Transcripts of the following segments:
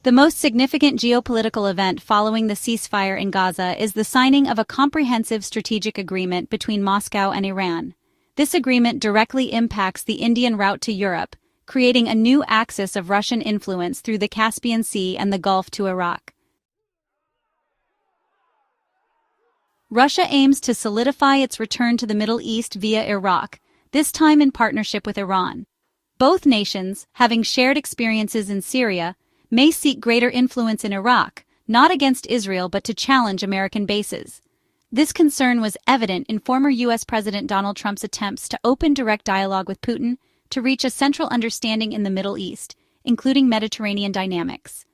The most significant geopolitical event following the ceasefire in Gaza is the signing of a comprehensive strategic agreement between Moscow and Iran. This agreement directly impacts the Indian route to Europe, creating a new axis of Russian influence through the Caspian Sea and the Gulf to Iraq. Russia aims to solidify its return to the Middle East via Iraq, this time in partnership with Iran. Both nations, having shared experiences in Syria, may seek greater influence in Iraq, not against Israel but to challenge American bases. This concern was evident in former U.S. President Donald Trump's attempts to open direct dialogue with Putin to reach a central understanding in the Middle East, including Mediterranean dynamics.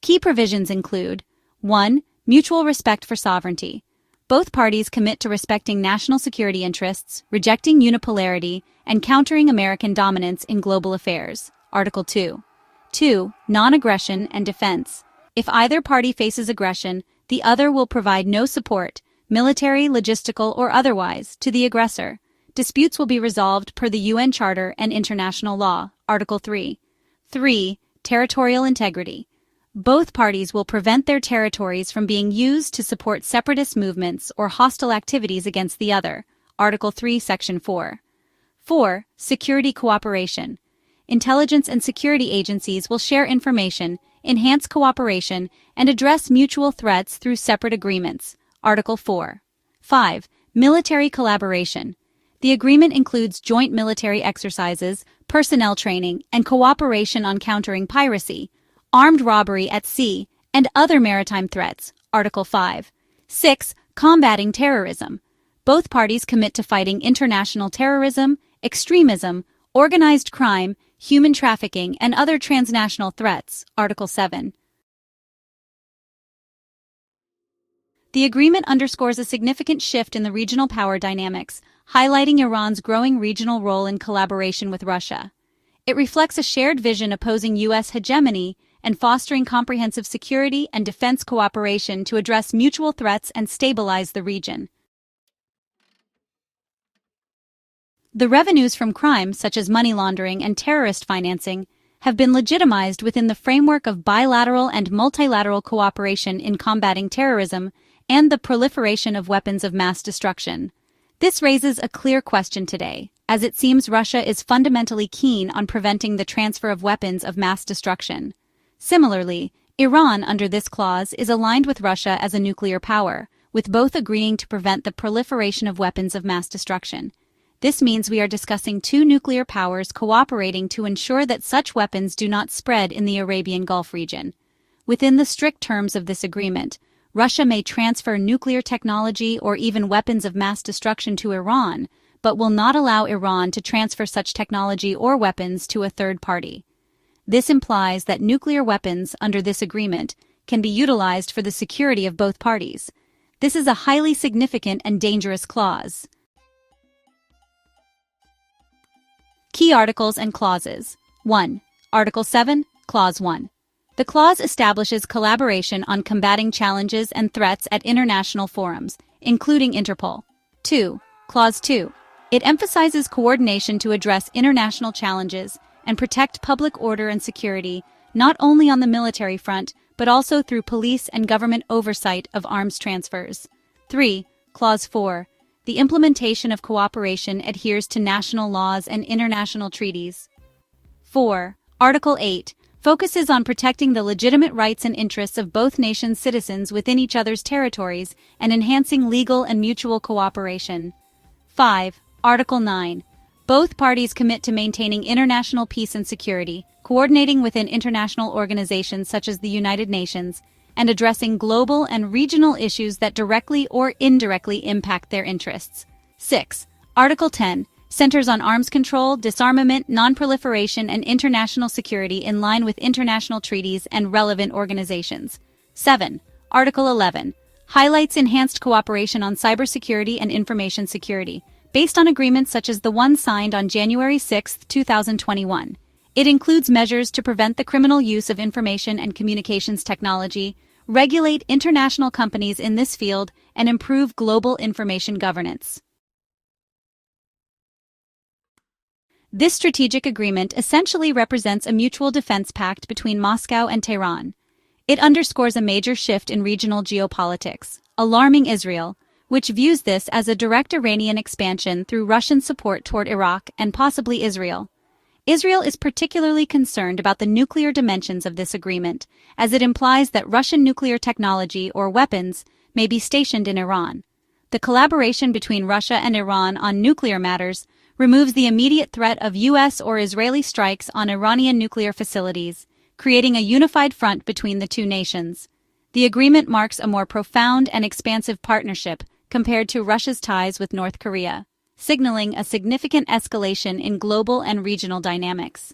Key provisions include 1. Mutual respect for sovereignty. Both parties commit to respecting national security interests, rejecting unipolarity, and countering American dominance in global affairs. Article 2. 2. Non-aggression and defense. If either party faces aggression, the other will provide no support, military, logistical, or otherwise, to the aggressor. Disputes will be resolved per the UN Charter and international law. Article 3. 3. Territorial integrity. Both parties will prevent their territories from being used to support separatist movements or hostile activities against the other. Article 3, Section 4. 4. Security cooperation. Intelligence and security agencies will share information, enhance cooperation, and address mutual threats through separate agreements. Article 4. 5. Military collaboration. The agreement includes joint military exercises, personnel training, and cooperation on countering piracy, armed robbery at sea, and other maritime threats. Article 5. 6. Combating terrorism. Both parties commit to fighting international terrorism, extremism, organized crime, human trafficking, and other transnational threats. Article 7. The agreement underscores a significant shift in the regional power dynamics, highlighting Iran's growing regional role in collaboration with Russia. It reflects a shared vision opposing U.S. hegemony and fostering comprehensive security and defense cooperation to address mutual threats and stabilize the region. The revenues from crimes such as money laundering and terrorist financing have been legitimized within the framework of bilateral and multilateral cooperation in combating terrorism and the proliferation of weapons of mass destruction. This raises a clear question today, as it seems Russia is fundamentally keen on preventing the transfer of weapons of mass destruction. Similarly, Iran, under this clause, is aligned with Russia as a nuclear power, with both agreeing to prevent the proliferation of weapons of mass destruction. This means we are discussing two nuclear powers cooperating to ensure that such weapons do not spread in the Arabian Gulf region. Within the strict terms of this agreement, Russia may transfer nuclear technology or even weapons of mass destruction to Iran, but will not allow Iran to transfer such technology or weapons to a third party. This implies that nuclear weapons under this agreement can be utilized for the security of both parties. This is a highly significant and dangerous clause. Key articles and clauses. 1. Article 7, Clause 1. The clause establishes collaboration on combating challenges and threats at international forums, including Interpol. 2. Clause 2. It emphasizes coordination to address international challenges and protect public order and security, not only on the military front, but also through police and government oversight of arms transfers. 3. Clause 4. The implementation of cooperation adheres to national laws and international treaties. 4. Article 8 focuses on protecting the legitimate rights and interests of both nations' citizens within each other's territories and enhancing legal and mutual cooperation. 5. Article 9. Both parties commit to maintaining international peace and security, coordinating within international organizations such as the United Nations, and addressing global and regional issues that directly or indirectly impact their interests. 6. Article 10 centers on arms control, disarmament, non-proliferation, and international security in line with international treaties and relevant organizations. 7. Article 11 highlights enhanced cooperation on cybersecurity and information security, based on agreements such as the one signed on January 6, 2021. It includes measures to prevent the criminal use of information and communications technology, regulate international companies in this field, and improve global information governance. This strategic agreement essentially represents a mutual defense pact between Moscow and Tehran. It underscores a major shift in regional geopolitics, alarming Israel, which views this as a direct Iranian expansion through Russian support toward Iraq and possibly Israel. Israel is particularly concerned about the nuclear dimensions of this agreement, as it implies that Russian nuclear technology or weapons may be stationed in Iran. The collaboration between Russia and Iran on nuclear matters removes the immediate threat of U.S. or Israeli strikes on Iranian nuclear facilities, creating a unified front between the two nations. The agreement marks a more profound and expansive partnership compared to Russia's ties with North Korea, signaling a significant escalation in global and regional dynamics.